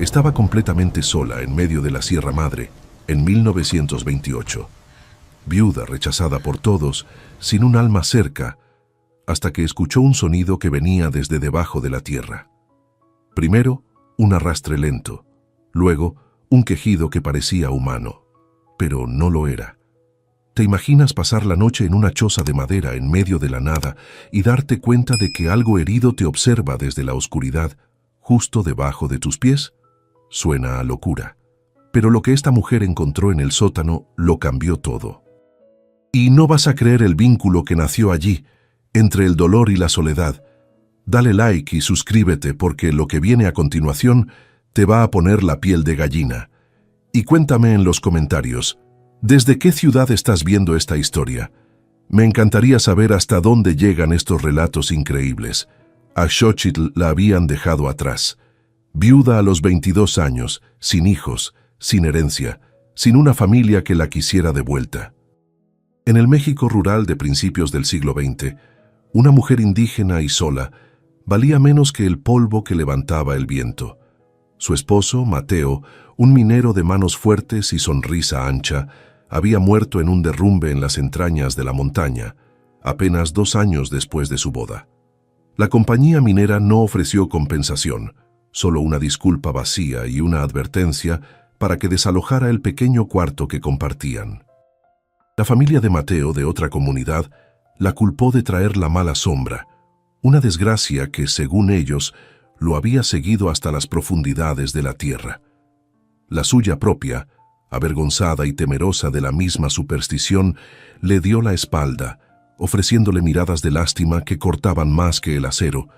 Estaba completamente sola en medio de la Sierra Madre, en 1928. Viuda, rechazada por todos, sin un alma cerca, hasta que escuchó un sonido que venía desde debajo de la tierra. Primero, un arrastre lento, luego, un quejido que parecía humano, pero no lo era. ¿Te imaginas pasar la noche en una choza de madera en medio de la nada y darte cuenta de que algo herido te observa desde la oscuridad, justo debajo de tus pies? Suena a locura, pero lo que esta mujer encontró en el sótano lo cambió todo. Y no vas a creer el vínculo que nació allí, entre el dolor y la soledad. Dale like y suscríbete porque lo que viene a continuación te va a poner la piel de gallina. Y cuéntame en los comentarios, ¿desde qué ciudad estás viendo esta historia? Me encantaría saber hasta dónde llegan estos relatos increíbles. A Xochitl la habían dejado atrás. Viuda a los 22 años, sin hijos, sin herencia, sin una familia que la quisiera de vuelta. En el México rural de principios del siglo XX, una mujer indígena y sola valía menos que el polvo que levantaba el viento. Su esposo, Mateo, un minero de manos fuertes y sonrisa ancha, había muerto en un derrumbe en las entrañas de la montaña, apenas 2 años después de su boda. La compañía minera no ofreció compensación, solo una disculpa vacía y una advertencia para que desalojara el pequeño cuarto que compartían. La familia de Mateo, de otra comunidad, la culpó de traer la mala sombra, una desgracia que, según ellos, lo había seguido hasta las profundidades de la tierra. La suya propia, avergonzada y temerosa de la misma superstición, le dio la espalda, ofreciéndole miradas de lástima que cortaban más que el acero.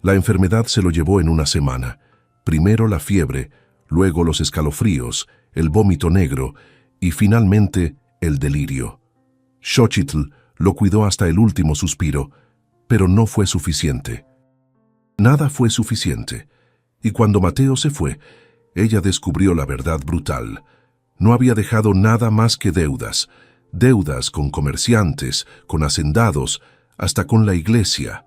La enfermedad se lo llevó en una semana. Primero la fiebre, luego los escalofríos, el vómito negro y finalmente el delirio. Xochitl lo cuidó hasta el último suspiro, pero no fue suficiente. Nada fue suficiente, y cuando Mateo se fue, ella descubrió la verdad brutal. No había dejado nada más que deudas, deudas con comerciantes, con hacendados, hasta con la iglesia.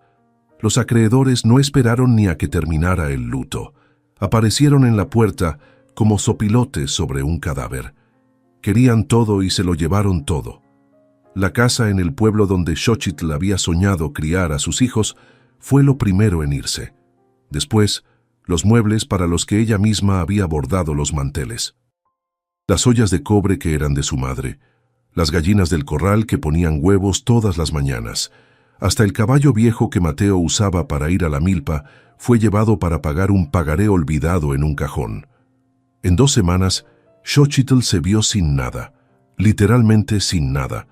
Los acreedores no esperaron ni a que terminara el luto. Aparecieron en la puerta como zopilotes sobre un cadáver. Querían todo y se lo llevaron todo. La casa en el pueblo donde Xochitl había soñado criar a sus hijos fue lo primero en irse. Después, los muebles para los que ella misma había bordado los manteles. Las ollas de cobre que eran de su madre, las gallinas del corral que ponían huevos todas las mañanas, hasta el caballo viejo que Mateo usaba para ir a la milpa fue llevado para pagar un pagaré olvidado en un cajón. En 2 semanas, Xochitl se vio sin nada, literalmente sin nada.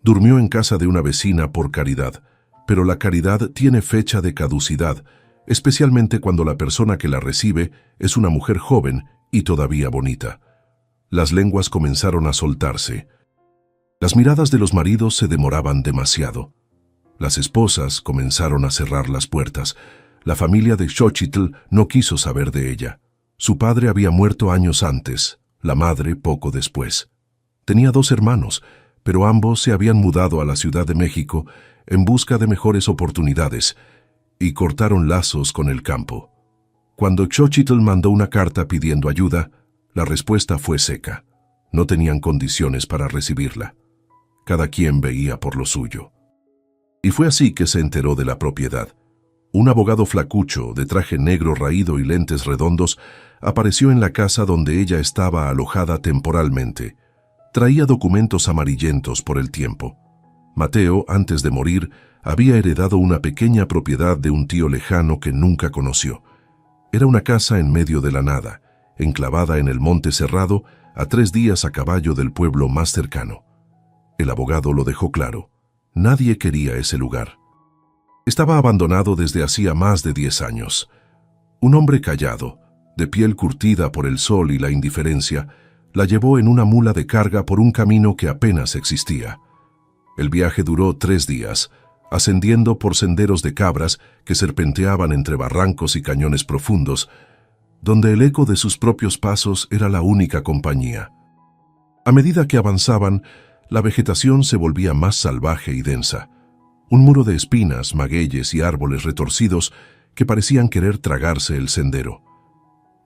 Durmió en casa de una vecina por caridad, pero la caridad tiene fecha de caducidad, especialmente cuando la persona que la recibe es una mujer joven y todavía bonita. Las lenguas comenzaron a soltarse. Las miradas de los maridos se demoraban demasiado. Las esposas comenzaron a cerrar las puertas. La familia de Xochitl no quiso saber de ella. Su padre había muerto años antes, la madre poco después. Tenía 2 hermanos, pero ambos se habían mudado a la Ciudad de México en busca de mejores oportunidades y cortaron lazos con el campo. Cuando Xochitl mandó una carta pidiendo ayuda, la respuesta fue seca. No tenían condiciones para recibirla. Cada quien veía por lo suyo. Y fue así que se enteró de la propiedad. Un abogado flacucho, de traje negro raído y lentes redondos, apareció en la casa donde ella estaba alojada temporalmente. Traía documentos amarillentos por el tiempo. Mateo, antes de morir, había heredado una pequeña propiedad de un tío lejano que nunca conoció. Era una casa en medio de la nada, enclavada en el monte cerrado, a 3 días a caballo del pueblo más cercano. El abogado lo dejó claro. Nadie quería ese lugar. Estaba abandonado desde hacía más de 10 años. Un hombre callado, de piel curtida por el sol y la indiferencia, la llevó en una mula de carga por un camino que apenas existía. El viaje duró 3 días, ascendiendo por senderos de cabras que serpenteaban entre barrancos y cañones profundos, donde el eco de sus propios pasos era la única compañía. A medida que avanzaban, la vegetación se volvía más salvaje y densa. Un muro de espinas, magueyes y árboles retorcidos que parecían querer tragarse el sendero.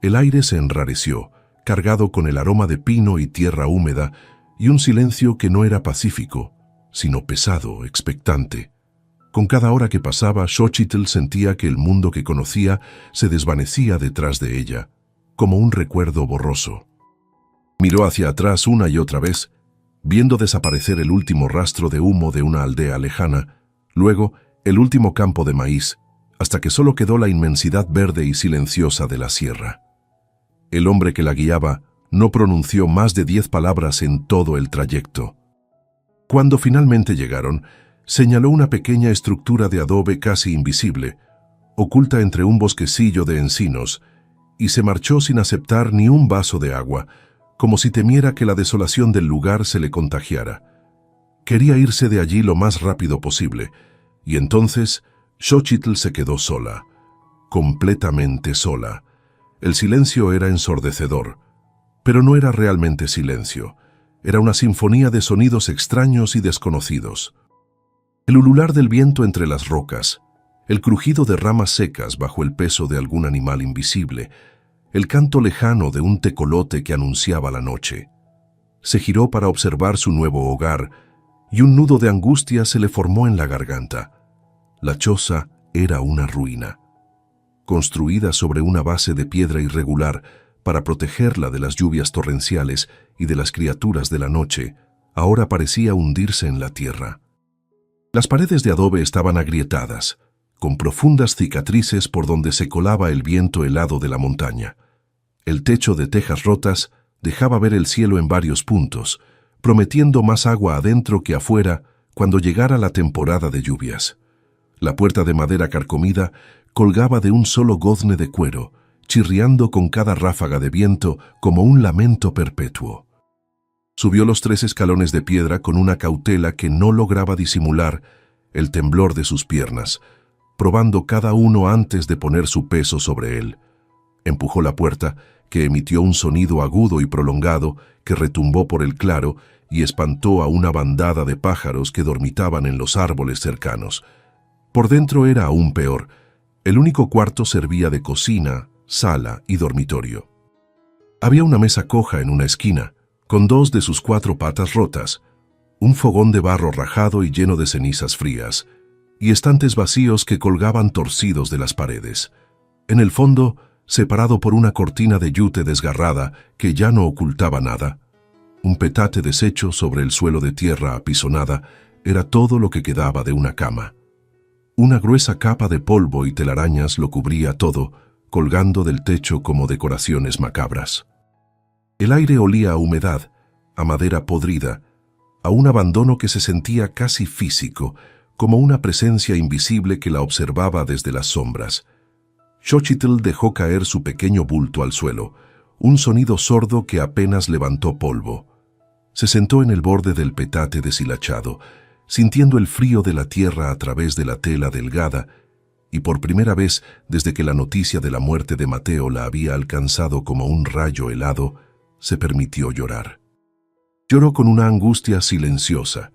El aire se enrareció, cargado con el aroma de pino y tierra húmeda, y un silencio que no era pacífico, sino pesado, expectante. Con cada hora que pasaba, Xochitl sentía que el mundo que conocía se desvanecía detrás de ella, como un recuerdo borroso. Miró hacia atrás una y otra vez, viendo desaparecer el último rastro de humo de una aldea lejana, luego el último campo de maíz, hasta que solo quedó la inmensidad verde y silenciosa de la sierra. El hombre que la guiaba no pronunció más de 10 palabras en todo el trayecto. Cuando finalmente llegaron, señaló una pequeña estructura de adobe casi invisible, oculta entre un bosquecillo de encinos, y se marchó sin aceptar ni un vaso de agua, como si temiera que la desolación del lugar se le contagiara. Quería irse de allí lo más rápido posible, y entonces Xochitl se quedó sola, completamente sola. El silencio era ensordecedor, pero no era realmente silencio. Era una sinfonía de sonidos extraños y desconocidos. El ulular del viento entre las rocas, el crujido de ramas secas bajo el peso de algún animal invisible, el canto lejano de un tecolote que anunciaba la noche. Se giró para observar su nuevo hogar, y un nudo de angustia se le formó en la garganta. La choza era una ruina, construida sobre una base de piedra irregular para protegerla de las lluvias torrenciales y de las criaturas de la noche. Ahora parecía hundirse en la tierra. Las paredes de adobe estaban agrietadas, con profundas cicatrices por donde se colaba el viento helado de la montaña. El techo de tejas rotas dejaba ver el cielo en varios puntos, prometiendo más agua adentro que afuera cuando llegara la temporada de lluvias. La puerta de madera carcomida colgaba de un solo gozne de cuero, chirriando con cada ráfaga de viento como un lamento perpetuo. Subió los 3 escalones de piedra con una cautela que no lograba disimular el temblor de sus piernas, probando cada uno antes de poner su peso sobre él. Empujó la puerta, que emitió un sonido agudo y prolongado que retumbó por el claro y espantó a una bandada de pájaros que dormitaban en los árboles cercanos. Por dentro era aún peor. El único cuarto servía de cocina, sala y dormitorio. Había una mesa coja en una esquina, con 2 de sus 4 patas rotas, un fogón de barro rajado y lleno de cenizas frías, y estantes vacíos que colgaban torcidos de las paredes. En el fondo, separado por una cortina de yute desgarrada que ya no ocultaba nada, un petate deshecho sobre el suelo de tierra apisonada era todo lo que quedaba de una cama. Una gruesa capa de polvo y telarañas lo cubría todo, colgando del techo como decoraciones macabras. El aire olía a humedad, a madera podrida, a un abandono que se sentía casi físico, como una presencia invisible que la observaba desde las sombras. Xochitl dejó caer su pequeño bulto al suelo, un sonido sordo que apenas levantó polvo. Se sentó en el borde del petate deshilachado, sintiendo el frío de la tierra a través de la tela delgada, y por primera vez desde que la noticia de la muerte de Mateo la había alcanzado como un rayo helado, se permitió llorar. Lloró con una angustia silenciosa,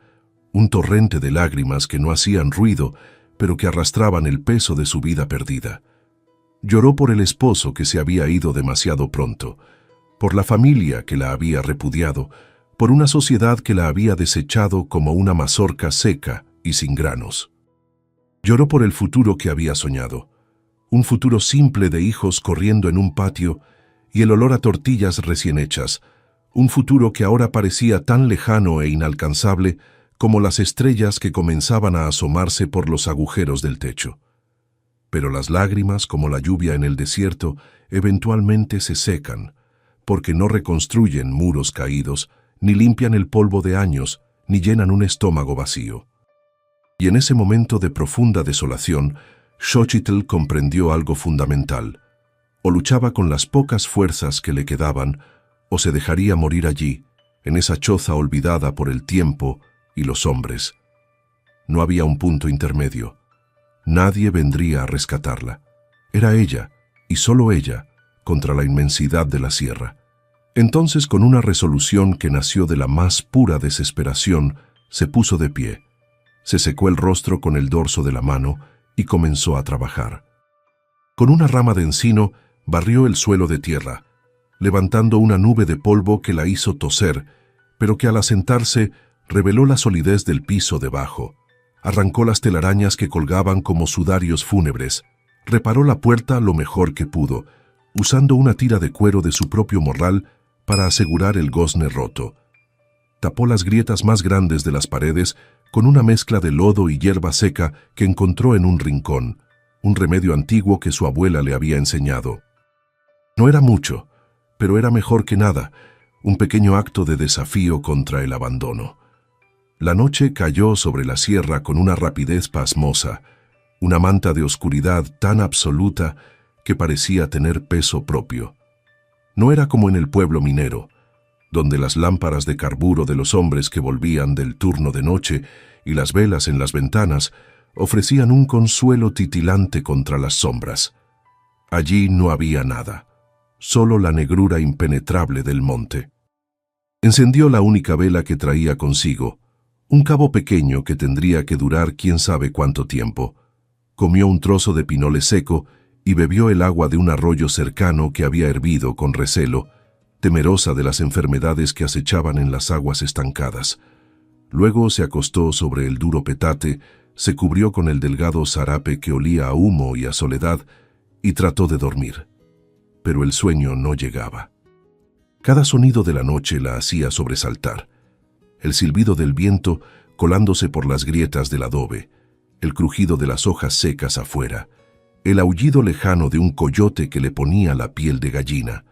un torrente de lágrimas que no hacían ruido, pero que arrastraban el peso de su vida perdida. Lloró por el esposo que se había ido demasiado pronto, por la familia que la había repudiado, por una sociedad que la había desechado como una mazorca seca y sin granos. Lloró por el futuro que había soñado, un futuro simple de hijos corriendo en un patio y el olor a tortillas recién hechas, un futuro que ahora parecía tan lejano e inalcanzable como las estrellas que comenzaban a asomarse por los agujeros del techo. Pero las lágrimas, como la lluvia en el desierto, eventualmente se secan, porque no reconstruyen muros caídos, ni limpian el polvo de años, ni llenan un estómago vacío. Y en ese momento de profunda desolación, Xochitl comprendió algo fundamental. O luchaba con las pocas fuerzas que le quedaban, o se dejaría morir allí, en esa choza olvidada por el tiempo y los hombres. No había un punto intermedio. Nadie vendría a rescatarla. Era ella, y solo ella, contra la inmensidad de la sierra. Entonces, con una resolución que nació de la más pura desesperación, se puso de pie. Se secó el rostro con el dorso de la mano y comenzó a trabajar. Con una rama de encino, barrió el suelo de tierra, levantando una nube de polvo que la hizo toser, pero que al asentarse reveló la solidez del piso debajo. Arrancó las telarañas que colgaban como sudarios fúnebres, reparó la puerta lo mejor que pudo, usando una tira de cuero de su propio morral para asegurar el gozne roto. Tapó las grietas más grandes de las paredes con una mezcla de lodo y hierba seca que encontró en un rincón, un remedio antiguo que su abuela le había enseñado. No era mucho, pero era mejor que nada, un pequeño acto de desafío contra el abandono. La noche cayó sobre la sierra con una rapidez pasmosa, una manta de oscuridad tan absoluta que parecía tener peso propio. No era como en el pueblo minero, donde las lámparas de carburo de los hombres que volvían del turno de noche y las velas en las ventanas ofrecían un consuelo titilante contra las sombras. Allí no había nada, solo la negrura impenetrable del monte. Encendió la única vela que traía consigo, un cabo pequeño que tendría que durar quién sabe cuánto tiempo. Comió un trozo de pinole seco y bebió el agua de un arroyo cercano que había hervido con recelo, temerosa de las enfermedades que acechaban en las aguas estancadas. Luego se acostó sobre el duro petate, se cubrió con el delgado zarape que olía a humo y a soledad y trató de dormir. Pero el sueño no llegaba. Cada sonido de la noche la hacía sobresaltar. El silbido del viento colándose por las grietas del adobe, el crujido de las hojas secas afuera, el aullido lejano de un coyote que le ponía la piel de gallina.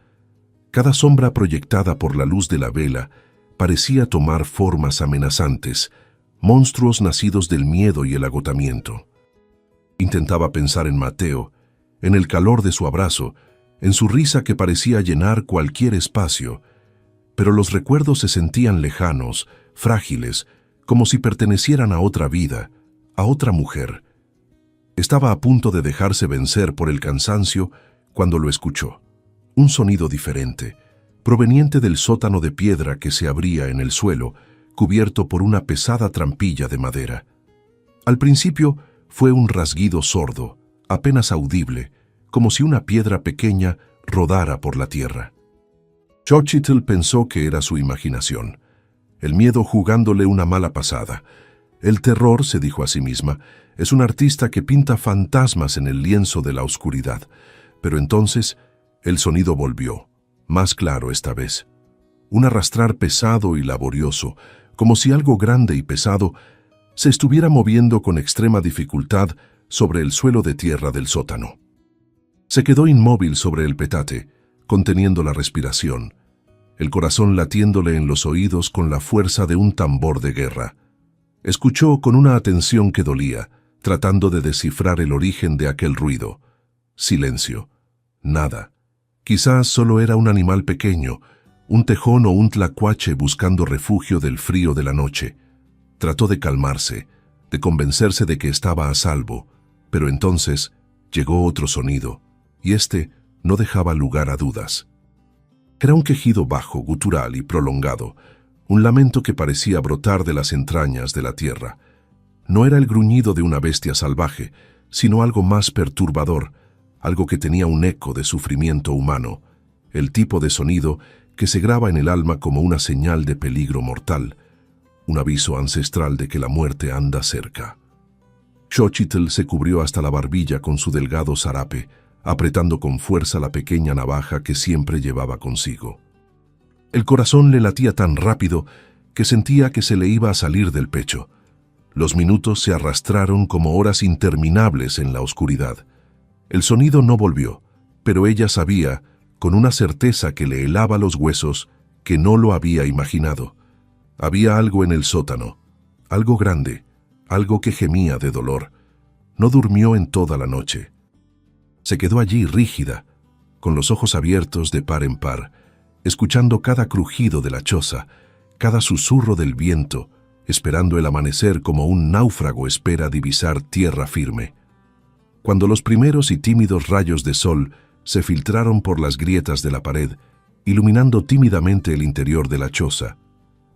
Cada sombra proyectada por la luz de la vela parecía tomar formas amenazantes, monstruos nacidos del miedo y el agotamiento. Intentaba pensar en Mateo, en el calor de su abrazo, en su risa que parecía llenar cualquier espacio, pero los recuerdos se sentían lejanos, frágiles, como si pertenecieran a otra vida, a otra mujer. Estaba a punto de dejarse vencer por el cansancio cuando lo escuchó. Un sonido diferente, proveniente del sótano de piedra que se abría en el suelo, cubierto por una pesada trampilla de madera. Al principio fue un rasguido sordo, apenas audible, como si una piedra pequeña rodara por la tierra. Xochitl pensó que era su imaginación, el miedo jugándole una mala pasada. El terror, se dijo a sí misma, es un artista que pinta fantasmas en el lienzo de la oscuridad. Pero entonces el sonido volvió, más claro esta vez. Un arrastrar pesado y laborioso, como si algo grande y pesado se estuviera moviendo con extrema dificultad sobre el suelo de tierra del sótano. Se quedó inmóvil sobre el petate, conteniendo la respiración, el corazón latiéndole en los oídos con la fuerza de un tambor de guerra. Escuchó con una atención que dolía, tratando de descifrar el origen de aquel ruido. Silencio. Nada. Quizás solo era un animal pequeño, un tejón o un tlacuache buscando refugio del frío de la noche. Trató de calmarse, de convencerse de que estaba a salvo, pero entonces llegó otro sonido, y este no dejaba lugar a dudas. Era un quejido bajo, gutural y prolongado, un lamento que parecía brotar de las entrañas de la tierra. No era el gruñido de una bestia salvaje, sino algo más perturbador, algo que tenía un eco de sufrimiento humano, el tipo de sonido que se graba en el alma como una señal de peligro mortal, un aviso ancestral de que la muerte anda cerca. Xochitl se cubrió hasta la barbilla con su delgado zarape, apretando con fuerza la pequeña navaja que siempre llevaba consigo. El corazón le latía tan rápido que sentía que se le iba a salir del pecho. Los minutos se arrastraron como horas interminables en la oscuridad. El sonido no volvió, pero ella sabía, con una certeza que le helaba los huesos, que no lo había imaginado. Había algo en el sótano, algo grande, algo que gemía de dolor. No durmió en toda la noche. Se quedó allí rígida, con los ojos abiertos de par en par, escuchando cada crujido de la choza, cada susurro del viento, esperando el amanecer como un náufrago espera divisar tierra firme. Cuando los primeros y tímidos rayos de sol se filtraron por las grietas de la pared, iluminando tímidamente el interior de la choza,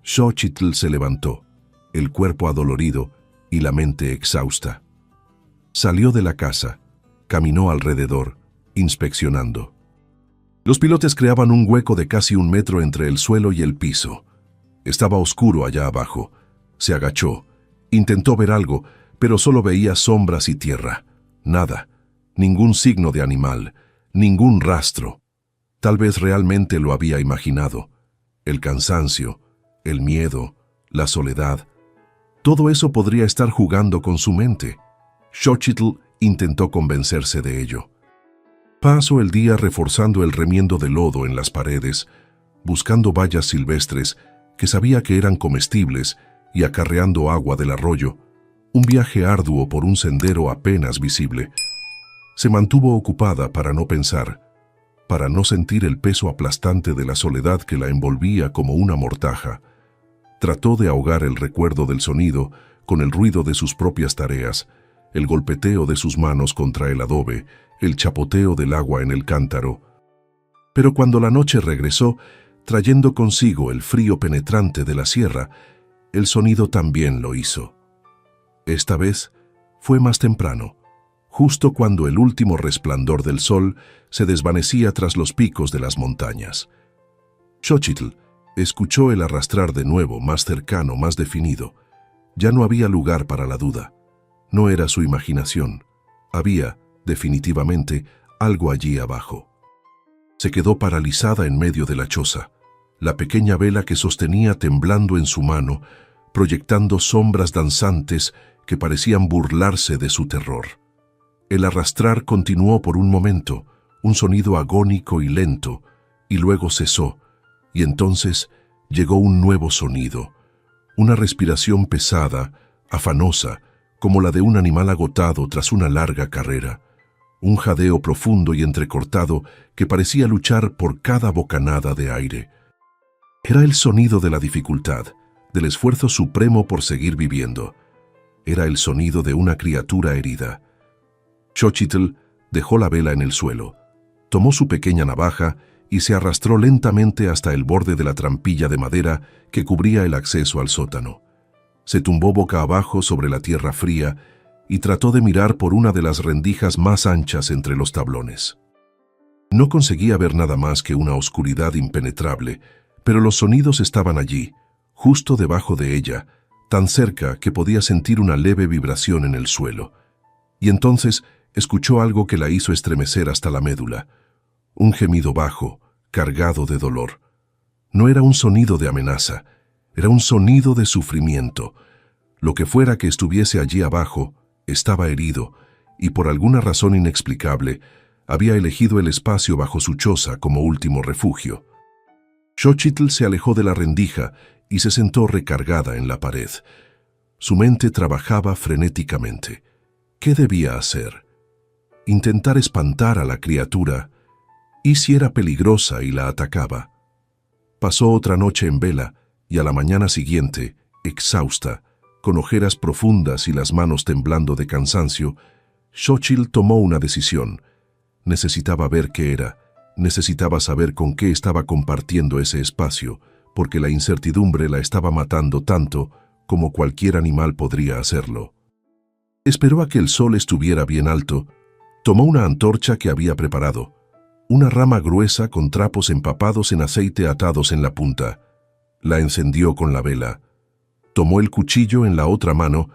Xochitl se levantó, el cuerpo adolorido y la mente exhausta. Salió de la casa, caminó alrededor, inspeccionando. Los pilotes creaban un hueco de casi 1 metro entre el suelo y el piso. Estaba oscuro allá abajo. Se agachó. Intentó ver algo, pero solo veía sombras y tierra. Nada. Ningún signo de animal. Ningún rastro. Tal vez realmente lo había imaginado. El cansancio, el miedo, la soledad. Todo eso podría estar jugando con su mente. Xochitl intentó convencerse de ello. Pasó el día reforzando el remiendo de lodo en las paredes, buscando bayas silvestres que sabía que eran comestibles y acarreando agua del arroyo, un viaje arduo por un sendero apenas visible. Se mantuvo ocupada para no pensar, para no sentir el peso aplastante de la soledad que la envolvía como una mortaja. Trató de ahogar el recuerdo del sonido con el ruido de sus propias tareas, el golpeteo de sus manos contra el adobe, el chapoteo del agua en el cántaro. Pero cuando la noche regresó, trayendo consigo el frío penetrante de la sierra, el sonido también lo hizo. Esta vez fue más temprano, justo cuando el último resplandor del sol se desvanecía tras los picos de las montañas. Xochitl escuchó el arrastrar de nuevo, más cercano, más definido. Ya no había lugar para la duda. No era su imaginación. Había, definitivamente, algo allí abajo. Se quedó paralizada en medio de la choza, la pequeña vela que sostenía temblando en su mano, proyectando sombras danzantes que parecían burlarse de su terror. El arrastrar continuó por un momento, un sonido agónico y lento, y luego cesó, y entonces llegó un nuevo sonido, una respiración pesada, afanosa, como la de un animal agotado tras una larga carrera, un jadeo profundo y entrecortado que parecía luchar por cada bocanada de aire. Era el sonido de la dificultad, del esfuerzo supremo por seguir viviendo. Era el sonido de una criatura herida. Xochitl dejó la vela en el suelo, tomó su pequeña navaja y se arrastró lentamente hasta el borde de la trampilla de madera que cubría el acceso al sótano. Se tumbó boca abajo sobre la tierra fría y trató de mirar por una de las rendijas más anchas entre los tablones. No conseguía ver nada más que una oscuridad impenetrable, pero los sonidos estaban allí, justo debajo de ella, tan cerca que podía sentir una leve vibración en el suelo. Y entonces escuchó algo que la hizo estremecer hasta la médula, un gemido bajo, cargado de dolor. No era un sonido de amenaza, era un sonido de sufrimiento. Lo que fuera que estuviese allí abajo estaba herido y por alguna razón inexplicable había elegido el espacio bajo su choza como último refugio. Xochitl se alejó de la rendija y se sentó recargada en la pared. Su mente trabajaba frenéticamente. ¿Qué debía hacer? Intentar espantar a la criatura. ¿Y si era peligrosa y la atacaba? Pasó otra noche en vela y a la mañana siguiente, exhausta, con ojeras profundas y las manos temblando de cansancio, Xochitl tomó una decisión. Necesitaba ver qué era, necesitaba saber con qué estaba compartiendo ese espacio, porque la incertidumbre la estaba matando tanto como cualquier animal podría hacerlo. Esperó a que el sol estuviera bien alto, tomó una antorcha que había preparado, una rama gruesa con trapos empapados en aceite atados en la punta. La encendió con la vela, tomó el cuchillo en la otra mano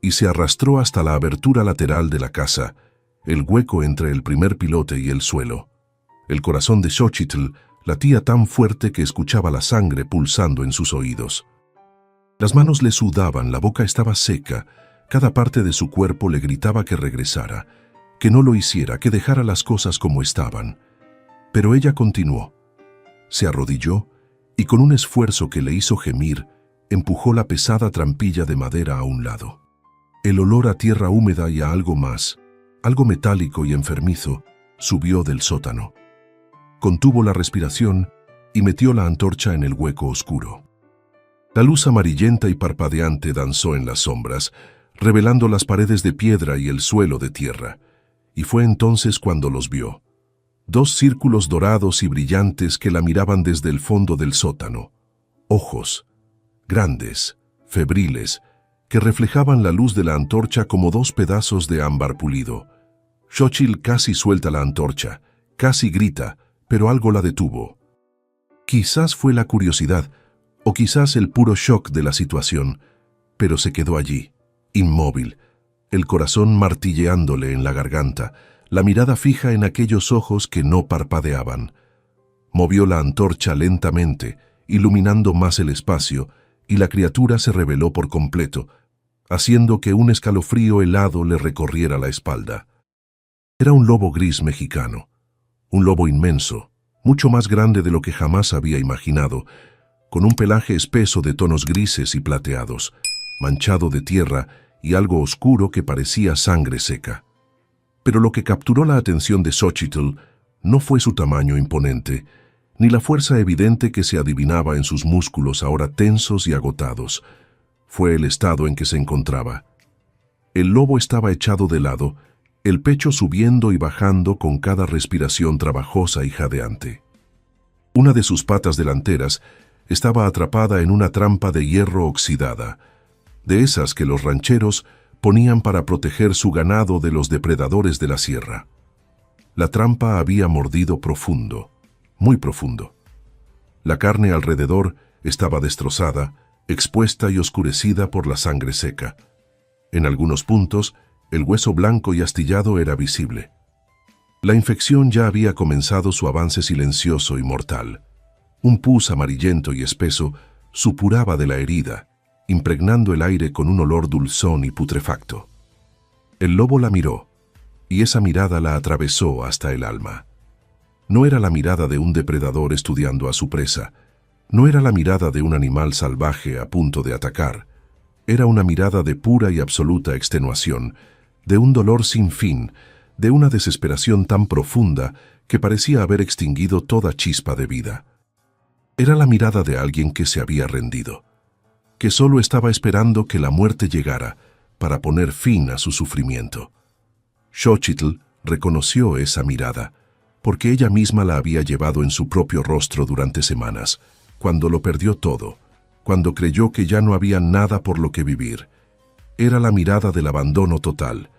y se arrastró hasta la abertura lateral de la casa, el hueco entre el primer pilote y el suelo. El corazón de Xochitl latía tan fuerte que escuchaba la sangre pulsando en sus oídos. Las manos le sudaban, la boca estaba seca, cada parte de su cuerpo le gritaba que regresara, que no lo hiciera, que dejara las cosas como estaban. Pero ella continuó. Se arrodilló y con un esfuerzo que le hizo gemir, empujó la pesada trampilla de madera a un lado. El olor a tierra húmeda y a algo más, algo metálico y enfermizo, subió del sótano. Contuvo la respiración y metió la antorcha en el hueco oscuro. La luz amarillenta y parpadeante danzó en las sombras, revelando las paredes de piedra y el suelo de tierra, y fue entonces cuando los vio. 2 círculos dorados y brillantes que la miraban desde el fondo del sótano. Ojos, grandes, febriles, que reflejaban la luz de la antorcha como 2 pedazos de ámbar pulido. Xochitl casi suelta la antorcha, casi grita, pero algo la detuvo. Quizás fue la curiosidad, o quizás el puro shock de la situación, pero se quedó allí, inmóvil, el corazón martilleándole en la garganta, la mirada fija en aquellos ojos que no parpadeaban. Movió la antorcha lentamente, iluminando más el espacio, y la criatura se reveló por completo, haciendo que un escalofrío helado le recorriera la espalda. Era un lobo gris mexicano, un lobo inmenso, mucho más grande de lo que jamás había imaginado, con un pelaje espeso de tonos grises y plateados, manchado de tierra y algo oscuro que parecía sangre seca. Pero lo que capturó la atención de Xochitl no fue su tamaño imponente, ni la fuerza evidente que se adivinaba en sus músculos ahora tensos y agotados. Fue el estado en que se encontraba. El lobo estaba echado de lado, el pecho subiendo y bajando con cada respiración trabajosa y jadeante. Una de sus patas delanteras estaba atrapada en una trampa de hierro oxidada, de esas que los rancheros ponían para proteger su ganado de los depredadores de la sierra. La trampa había mordido profundo, muy profundo. La carne alrededor estaba destrozada, expuesta y oscurecida por la sangre seca. En algunos puntos, el hueso blanco y astillado era visible. La infección ya había comenzado su avance silencioso y mortal. Un pus amarillento y espeso supuraba de la herida, impregnando el aire con un olor dulzón y putrefacto. El lobo la miró, y esa mirada la atravesó hasta el alma. No era la mirada de un depredador estudiando a su presa, no era la mirada de un animal salvaje a punto de atacar, era una mirada de pura y absoluta extenuación, de un dolor sin fin, de una desesperación tan profunda que parecía haber extinguido toda chispa de vida. Era la mirada de alguien que se había rendido, que solo estaba esperando que la muerte llegara para poner fin a su sufrimiento. Xochitl reconoció esa mirada, porque ella misma la había llevado en su propio rostro durante semanas, cuando lo perdió todo, cuando creyó que ya no había nada por lo que vivir. Era la mirada del abandono total.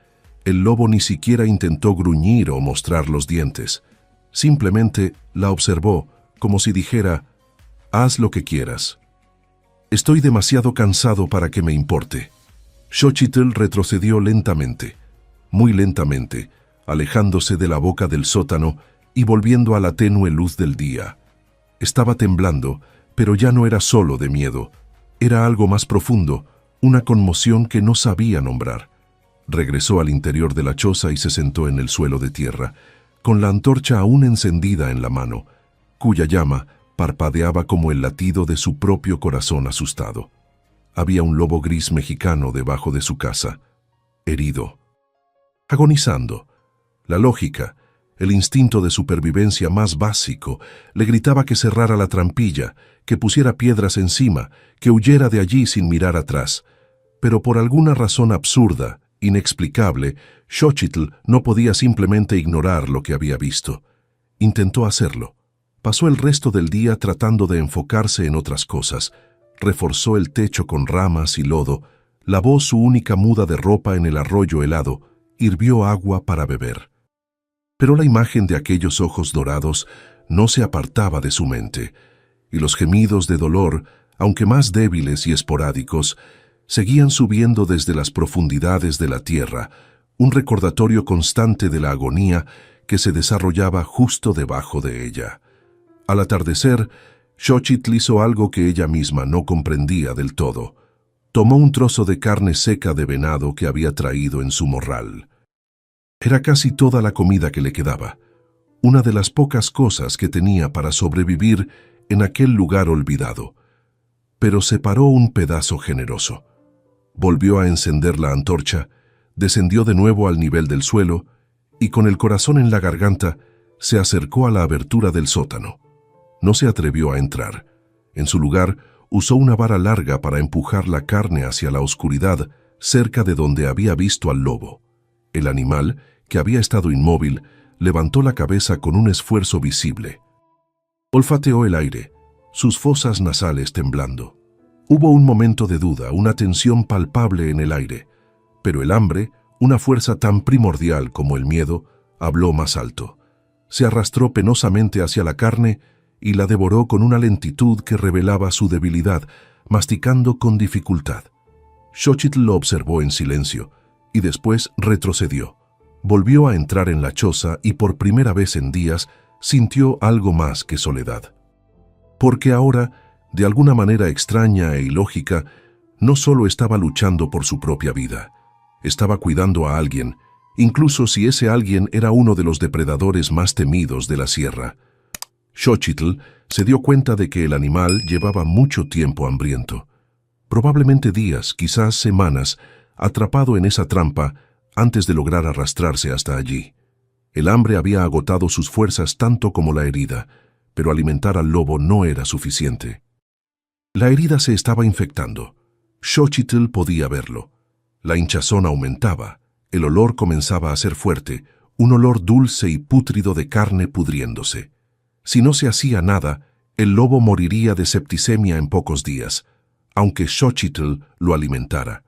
El lobo ni siquiera intentó gruñir o mostrar los dientes. Simplemente la observó, como si dijera, «Haz lo que quieras. Estoy demasiado cansado para que me importe». Xochitl retrocedió lentamente, muy lentamente, alejándose de la boca del sótano y volviendo a la tenue luz del día. Estaba temblando, pero ya no era solo de miedo. Era algo más profundo, una conmoción que no sabía nombrar. Regresó al interior de la choza y se sentó en el suelo de tierra, con la antorcha aún encendida en la mano, cuya llama parpadeaba como el latido de su propio corazón asustado. Había un lobo gris mexicano debajo de su casa, herido, agonizando. La lógica, el instinto de supervivencia más básico, le gritaba que cerrara la trampilla, que pusiera piedras encima, que huyera de allí sin mirar atrás. Pero por alguna razón absurda, inexplicable, Xochitl no podía simplemente ignorar lo que había visto. Intentó hacerlo. Pasó el resto del día tratando de enfocarse en otras cosas. Reforzó el techo con ramas y lodo, lavó su única muda de ropa en el arroyo helado, hirvió agua para beber. Pero la imagen de aquellos ojos dorados no se apartaba de su mente, y los gemidos de dolor, aunque más débiles y esporádicos, seguían subiendo desde las profundidades de la tierra, un recordatorio constante de la agonía que se desarrollaba justo debajo de ella. Al atardecer, Xochitl hizo algo que ella misma no comprendía del todo. Tomó un trozo de carne seca de venado que había traído en su morral. Era casi toda la comida que le quedaba, una de las pocas cosas que tenía para sobrevivir en aquel lugar olvidado. Pero separó un pedazo generoso. Volvió a encender la antorcha, descendió de nuevo al nivel del suelo y con el corazón en la garganta se acercó a la abertura del sótano. No se atrevió a entrar. En su lugar, usó una vara larga para empujar la carne hacia la oscuridad cerca de donde había visto al lobo. El animal, que había estado inmóvil, levantó la cabeza con un esfuerzo visible. Olfateó el aire, sus fosas nasales temblando. Hubo un momento de duda, una tensión palpable en el aire, pero el hambre, una fuerza tan primordial como el miedo, habló más alto. Se arrastró penosamente hacia la carne y la devoró con una lentitud que revelaba su debilidad, masticando con dificultad. Xochitl lo observó en silencio y después retrocedió. Volvió a entrar en la choza y por primera vez en días sintió algo más que soledad. Porque ahora, de alguna manera extraña e ilógica, no solo estaba luchando por su propia vida, estaba cuidando a alguien, incluso si ese alguien era uno de los depredadores más temidos de la sierra. Xochitl se dio cuenta de que el animal llevaba mucho tiempo hambriento, probablemente días, quizás semanas, atrapado en esa trampa antes de lograr arrastrarse hasta allí. El hambre había agotado sus fuerzas tanto como la herida, pero alimentar al lobo no era suficiente. La herida se estaba infectando. Xochitl podía verlo. La hinchazón aumentaba, el olor comenzaba a ser fuerte, un olor dulce y pútrido de carne pudriéndose. Si no se hacía nada, el lobo moriría de septicemia en pocos días, aunque Xochitl lo alimentara.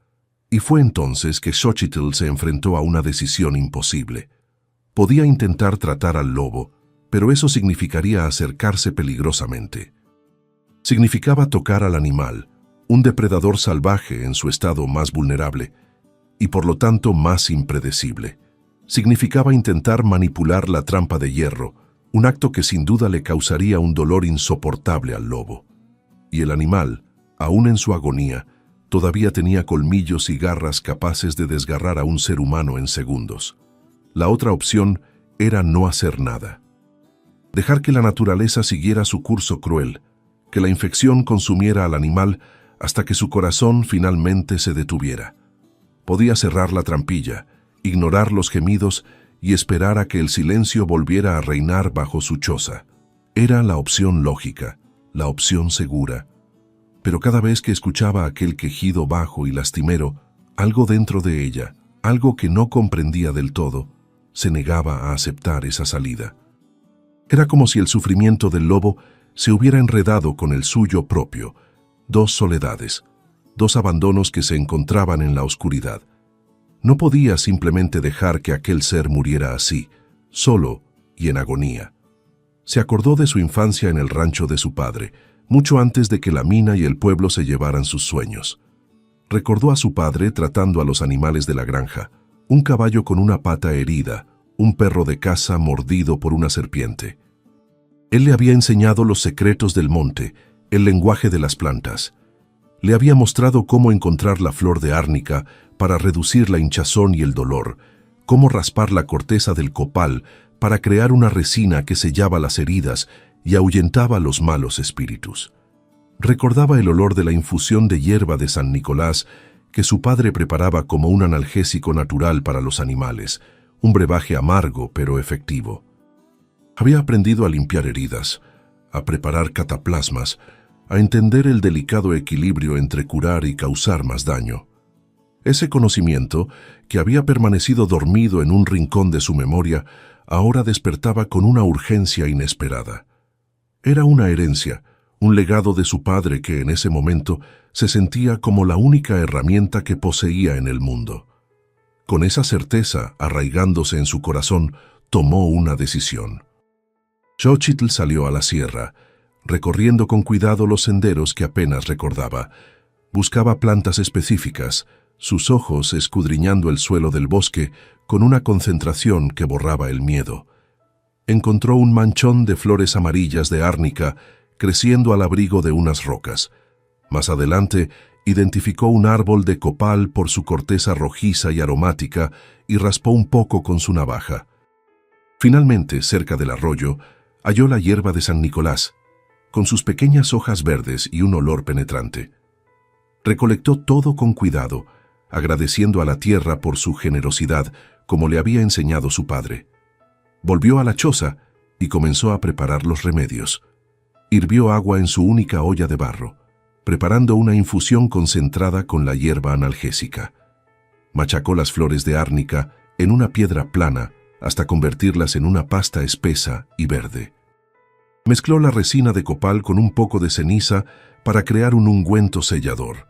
Y fue entonces que Xochitl se enfrentó a una decisión imposible. Podía intentar tratar al lobo, pero eso significaría acercarse peligrosamente. Significaba tocar al animal, un depredador salvaje en su estado más vulnerable, y por lo tanto más impredecible. Significaba intentar manipular la trampa de hierro, un acto que sin duda le causaría un dolor insoportable al lobo. Y el animal, aún en su agonía, todavía tenía colmillos y garras capaces de desgarrar a un ser humano en segundos. La otra opción era no hacer nada. Dejar que la naturaleza siguiera su curso cruel, que la infección consumiera al animal hasta que su corazón finalmente se detuviera. Podía cerrar la trampilla, ignorar los gemidos y esperar a que el silencio volviera a reinar bajo su choza. Era la opción lógica, la opción segura. Pero cada vez que escuchaba aquel quejido bajo y lastimero, algo dentro de ella, algo que no comprendía del todo, se negaba a aceptar esa salida. Era como si el sufrimiento del lobo se hubiera enredado con el suyo propio, dos soledades, dos abandonos que se encontraban en la oscuridad. No podía simplemente dejar que aquel ser muriera así, solo y en agonía. Se acordó de su infancia en el rancho de su padre, mucho antes de que la mina y el pueblo se llevaran sus sueños. Recordó a su padre tratando a los animales de la granja, un caballo con una pata herida, un perro de caza mordido por una serpiente. Él le había enseñado los secretos del monte, el lenguaje de las plantas. Le había mostrado cómo encontrar la flor de árnica para reducir la hinchazón y el dolor, cómo raspar la corteza del copal para crear una resina que sellaba las heridas y ahuyentaba los malos espíritus. Recordaba el olor de la infusión de hierba de San Nicolás que su padre preparaba como un analgésico natural para los animales, un brebaje amargo pero efectivo. Había aprendido a limpiar heridas, a preparar cataplasmas, a entender el delicado equilibrio entre curar y causar más daño. Ese conocimiento, que había permanecido dormido en un rincón de su memoria, ahora despertaba con una urgencia inesperada. Era una herencia, un legado de su padre que en ese momento se sentía como la única herramienta que poseía en el mundo. Con esa certeza arraigándose en su corazón, tomó una decisión. Xochitl salió a la sierra, recorriendo con cuidado los senderos que apenas recordaba. Buscaba plantas específicas, sus ojos escudriñando el suelo del bosque con una concentración que borraba el miedo. Encontró un manchón de flores amarillas de árnica creciendo al abrigo de unas rocas. Más adelante, identificó un árbol de copal por su corteza rojiza y aromática y raspó un poco con su navaja. Finalmente, cerca del arroyo, halló la hierba de San Nicolás, con sus pequeñas hojas verdes y un olor penetrante. Recolectó todo con cuidado, agradeciendo a la tierra por su generosidad, como le había enseñado su padre. Volvió a la choza y comenzó a preparar los remedios. Hirvió agua en su única olla de barro, preparando una infusión concentrada con la hierba analgésica. Machacó las flores de árnica en una piedra plana hasta convertirlas en una pasta espesa y verde. Mezcló la resina de copal con un poco de ceniza para crear un ungüento sellador.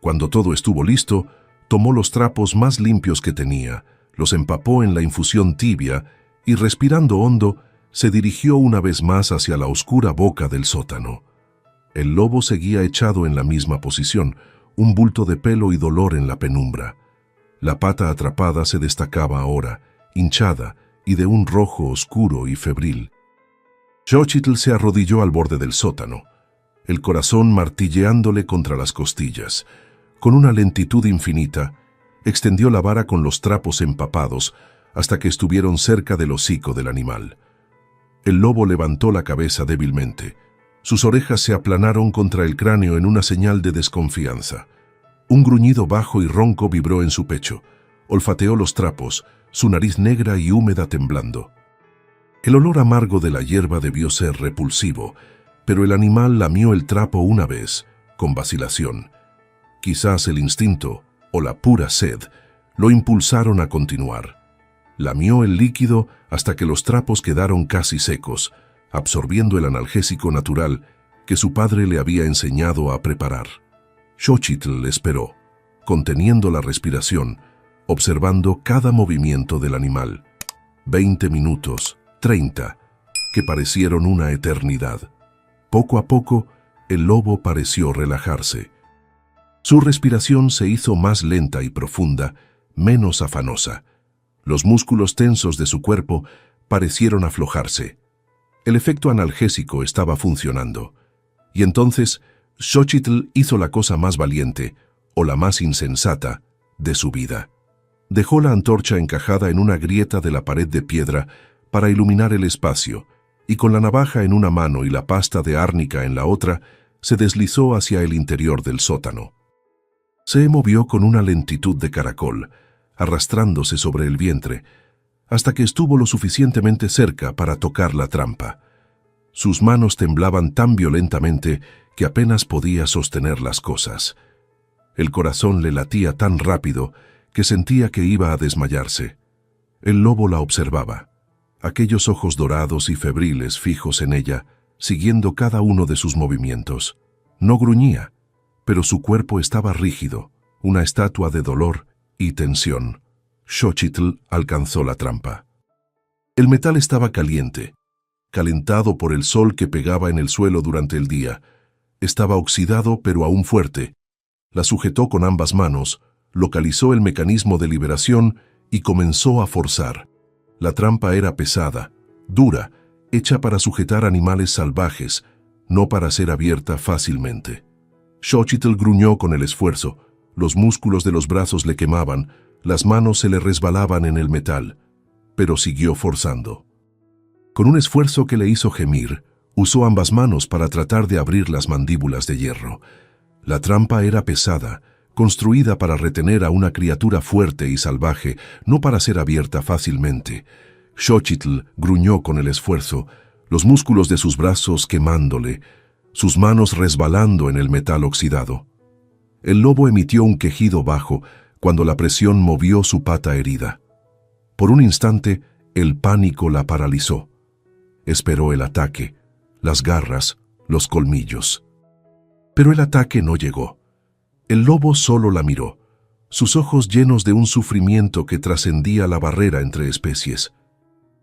Cuando todo estuvo listo, tomó los trapos más limpios que tenía, los empapó en la infusión tibia y, respirando hondo, se dirigió una vez más hacia la oscura boca del sótano. El lobo seguía echado en la misma posición, un bulto de pelo y dolor en la penumbra. La pata atrapada se destacaba ahora, hinchada y de un rojo oscuro y febril. Xochitl se arrodilló al borde del sótano, el corazón martilleándole contra las costillas. Con una lentitud infinita, extendió la vara con los trapos empapados hasta que estuvieron cerca del hocico del animal. El lobo levantó la cabeza débilmente. Sus orejas se aplanaron contra el cráneo en una señal de desconfianza. Un gruñido bajo y ronco vibró en su pecho. Olfateó los trapos, su nariz negra y húmeda temblando. El olor amargo de la hierba debió ser repulsivo, pero el animal lamió el trapo una vez, con vacilación. Quizás el instinto, o la pura sed, lo impulsaron a continuar. Lamió el líquido hasta que los trapos quedaron casi secos, absorbiendo el analgésico natural que su padre le había enseñado a preparar. Xochitl esperó, conteniendo la respiración, observando cada movimiento del animal. 20 minutos, 30, que parecieron una eternidad. Poco a poco, el lobo pareció relajarse. Su respiración se hizo más lenta y profunda, menos afanosa. Los músculos tensos de su cuerpo parecieron aflojarse. El efecto analgésico estaba funcionando. Y entonces, Xochitl hizo la cosa más valiente, o la más insensata, de su vida. Dejó la antorcha encajada en una grieta de la pared de piedra para iluminar el espacio, y con la navaja en una mano y la pasta de árnica en la otra, se deslizó hacia el interior del sótano. Se movió con una lentitud de caracol, arrastrándose sobre el vientre, hasta que estuvo lo suficientemente cerca para tocar la trampa. Sus manos temblaban tan violentamente que apenas podía sostener las cosas. El corazón le latía tan rápido que sentía que iba a desmayarse. El lobo la observaba, aquellos ojos dorados y febriles fijos en ella, siguiendo cada uno de sus movimientos. No gruñía, pero su cuerpo estaba rígido, una estatua de dolor y tensión. Xochitl alcanzó la trampa. El metal estaba caliente, calentado por el sol que pegaba en el suelo durante el día. Estaba oxidado pero aún fuerte. La sujetó con ambas manos, localizó el mecanismo de liberación y comenzó a forzar. La trampa era pesada, dura, hecha para sujetar animales salvajes, no para ser abierta fácilmente. Xochitl gruñó con el esfuerzo, los músculos de los brazos le quemaban, las manos se le resbalaban en el metal, pero siguió forzando. Con un esfuerzo que le hizo gemir, usó ambas manos para tratar de abrir las mandíbulas de hierro. La trampa era pesada, construida para retener a una criatura fuerte y salvaje, no para ser abierta fácilmente. Xochitl gruñó con el esfuerzo, los músculos de sus brazos quemándole, sus manos resbalando en el metal oxidado. El lobo emitió un quejido bajo cuando la presión movió su pata herida. Por un instante, el pánico la paralizó. Esperó el ataque, las garras, los colmillos. Pero el ataque no llegó. El lobo solo la miró, sus ojos llenos de un sufrimiento que trascendía la barrera entre especies.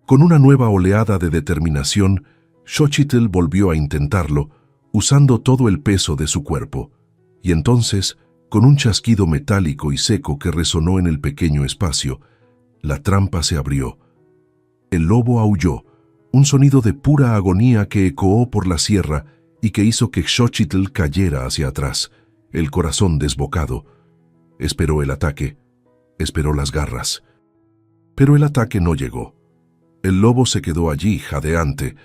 Con una nueva oleada de determinación, Xochitl volvió a intentarlo, usando todo el peso de su cuerpo, y entonces, con un chasquido metálico y seco que resonó en el pequeño espacio, la trampa se abrió. El lobo aulló, un sonido de pura agonía que ecoó por la sierra y que hizo que Xochitl cayera hacia atrás, el corazón desbocado. Esperó el ataque, esperó las garras. Pero el ataque no llegó. El lobo se quedó allí, jadeante,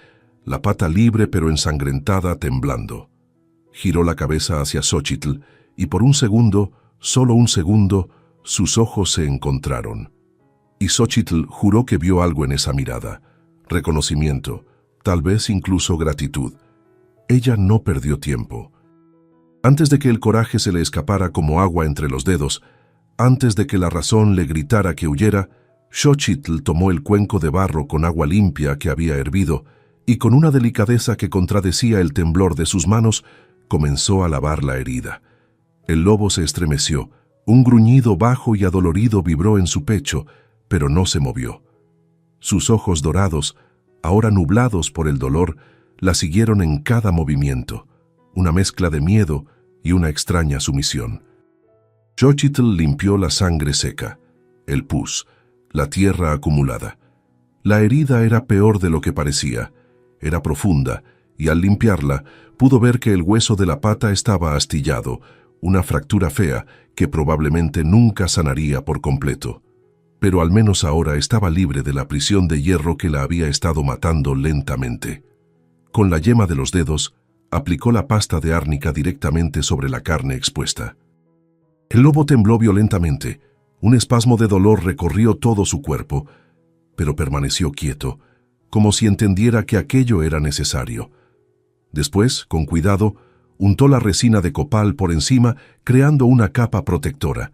la pata libre pero ensangrentada, temblando. Giró la cabeza hacia Xochitl y por un segundo, solo un segundo, sus ojos se encontraron. Y Xochitl juró que vio algo en esa mirada. Reconocimiento, tal vez incluso gratitud. Ella no perdió tiempo. Antes de que el coraje se le escapara como agua entre los dedos, antes de que la razón le gritara que huyera, Xochitl tomó el cuenco de barro con agua limpia que había hervido y con una delicadeza que contradecía el temblor de sus manos, comenzó a lavar la herida. El lobo se estremeció, un gruñido bajo y adolorido vibró en su pecho, pero no se movió. Sus ojos dorados, ahora nublados por el dolor, la siguieron en cada movimiento, una mezcla de miedo y una extraña sumisión. Xochitl limpió la sangre seca, el pus, la tierra acumulada. La herida era peor de lo que parecía, era profunda, y al limpiarla pudo ver que el hueso de la pata estaba astillado, una fractura fea que probablemente nunca sanaría por completo. Pero al menos ahora estaba libre de la prisión de hierro que la había estado matando lentamente. Con la yema de los dedos, aplicó la pasta de árnica directamente sobre la carne expuesta. El lobo tembló violentamente. Un espasmo de dolor recorrió todo su cuerpo, pero permaneció quieto, como si entendiera que aquello era necesario. Después, con cuidado, untó la resina de copal por encima, creando una capa protectora.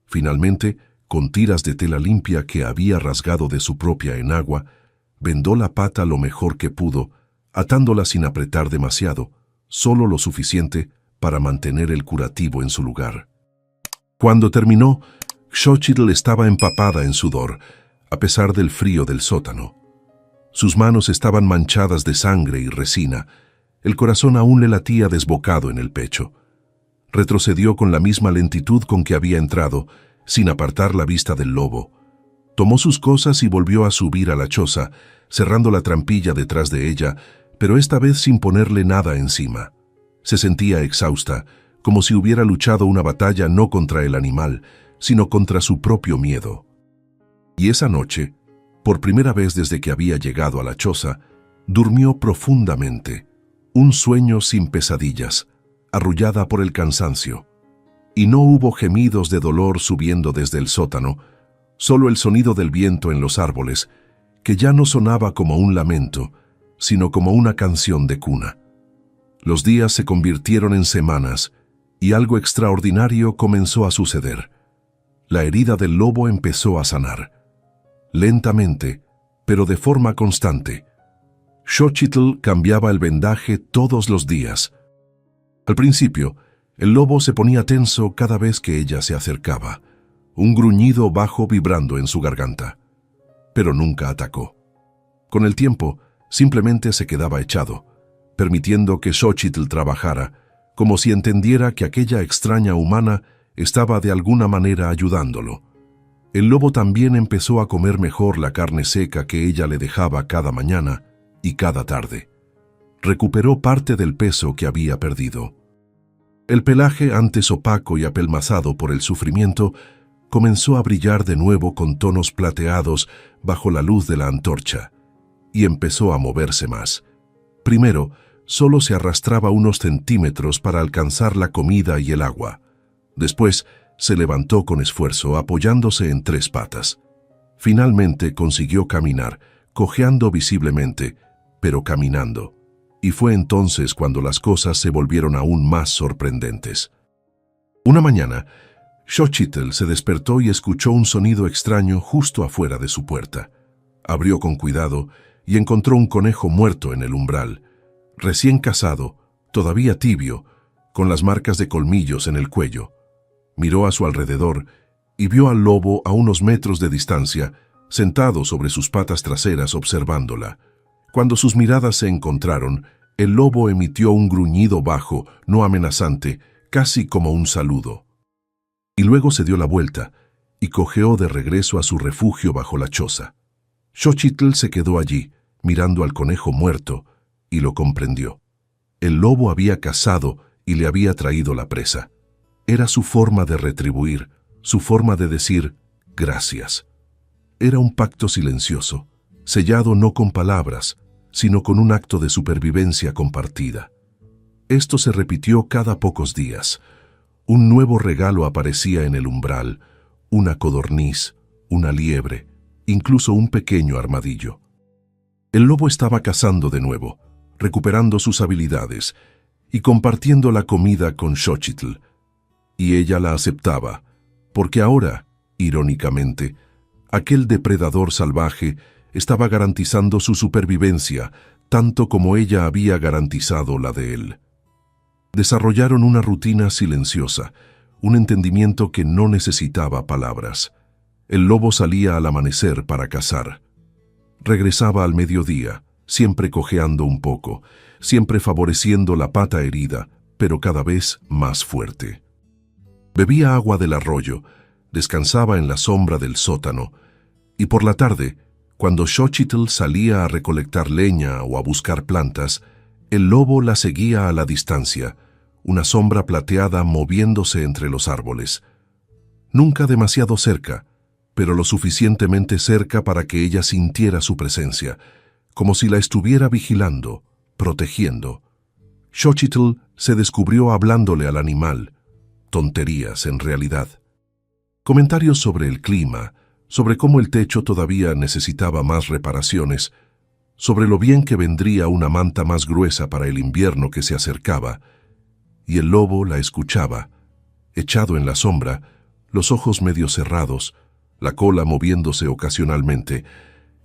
Finalmente, con tiras de tela limpia que había rasgado de su propia enagua, vendó la pata lo mejor que pudo, atándola sin apretar demasiado, solo lo suficiente para mantener el curativo en su lugar. Cuando terminó, Xochitl estaba empapada en sudor, a pesar del frío del sótano. Sus manos estaban manchadas de sangre y resina. El corazón aún le latía desbocado en el pecho. Retrocedió con la misma lentitud con que había entrado, sin apartar la vista del lobo. Tomó sus cosas y volvió a subir a la choza, cerrando la trampilla detrás de ella, pero esta vez sin ponerle nada encima. Se sentía exhausta, como si hubiera luchado una batalla no contra el animal, sino contra su propio miedo. Y esa noche, por primera vez desde que había llegado a la choza, durmió profundamente, un sueño sin pesadillas, arrullada por el cansancio. Y no hubo gemidos de dolor subiendo desde el sótano, solo el sonido del viento en los árboles, que ya no sonaba como un lamento, sino como una canción de cuna. Los días se convirtieron en semanas, y algo extraordinario comenzó a suceder. La herida del lobo empezó a sanar. Lentamente, pero de forma constante. Xochitl cambiaba el vendaje todos los días. Al principio, el lobo se ponía tenso cada vez que ella se acercaba, un gruñido bajo vibrando en su garganta. Pero nunca atacó. Con el tiempo, simplemente se quedaba echado, permitiendo que Xochitl trabajara, como si entendiera que aquella extraña humana estaba de alguna manera ayudándolo. El lobo también empezó a comer mejor la carne seca que ella le dejaba cada mañana y cada tarde. Recuperó parte del peso que había perdido. El pelaje, antes opaco y apelmazado por el sufrimiento, comenzó a brillar de nuevo con tonos plateados bajo la luz de la antorcha, y empezó a moverse más. Primero, solo se arrastraba unos centímetros para alcanzar la comida y el agua. Después, se levantó con esfuerzo, apoyándose en 3 patas. Finalmente consiguió caminar, cojeando visiblemente, pero caminando. Y fue entonces cuando las cosas se volvieron aún más sorprendentes. Una mañana, Xochitl se despertó y escuchó un sonido extraño justo afuera de su puerta. Abrió con cuidado y encontró un conejo muerto en el umbral, recién cazado, todavía tibio, con las marcas de colmillos en el cuello. Miró a su alrededor y vio al lobo a unos metros de distancia, sentado sobre sus patas traseras observándola. Cuando sus miradas se encontraron, el lobo emitió un gruñido bajo, no amenazante, casi como un saludo. Y luego se dio la vuelta y cojeó de regreso a su refugio bajo la choza. Xochitl se quedó allí, mirando al conejo muerto, y lo comprendió. El lobo había cazado y le había traído la presa. Era su forma de retribuir, su forma de decir gracias. Era un pacto silencioso, sellado no con palabras, sino con un acto de supervivencia compartida. Esto se repitió cada pocos días. Un nuevo regalo aparecía en el umbral, una codorniz, una liebre, incluso un pequeño armadillo. El lobo estaba cazando de nuevo, recuperando sus habilidades y compartiendo la comida con Xochitl. Y ella la aceptaba, porque ahora, irónicamente, aquel depredador salvaje estaba garantizando su supervivencia tanto como ella había garantizado la de él. Desarrollaron una rutina silenciosa, un entendimiento que no necesitaba palabras. El lobo salía al amanecer para cazar. Regresaba al mediodía, siempre cojeando un poco, siempre favoreciendo la pata herida, pero cada vez más fuerte. Bebía agua del arroyo, descansaba en la sombra del sótano, y por la tarde, cuando Xochitl salía a recolectar leña o a buscar plantas, el lobo la seguía a la distancia, una sombra plateada moviéndose entre los árboles. Nunca demasiado cerca, pero lo suficientemente cerca para que ella sintiera su presencia, como si la estuviera vigilando, protegiendo. Xochitl se descubrió hablándole al animal, tonterías en realidad. Comentarios sobre el clima, sobre cómo el techo todavía necesitaba más reparaciones, sobre lo bien que vendría una manta más gruesa para el invierno que se acercaba, y el lobo la escuchaba, echado en la sombra, los ojos medio cerrados, la cola moviéndose ocasionalmente.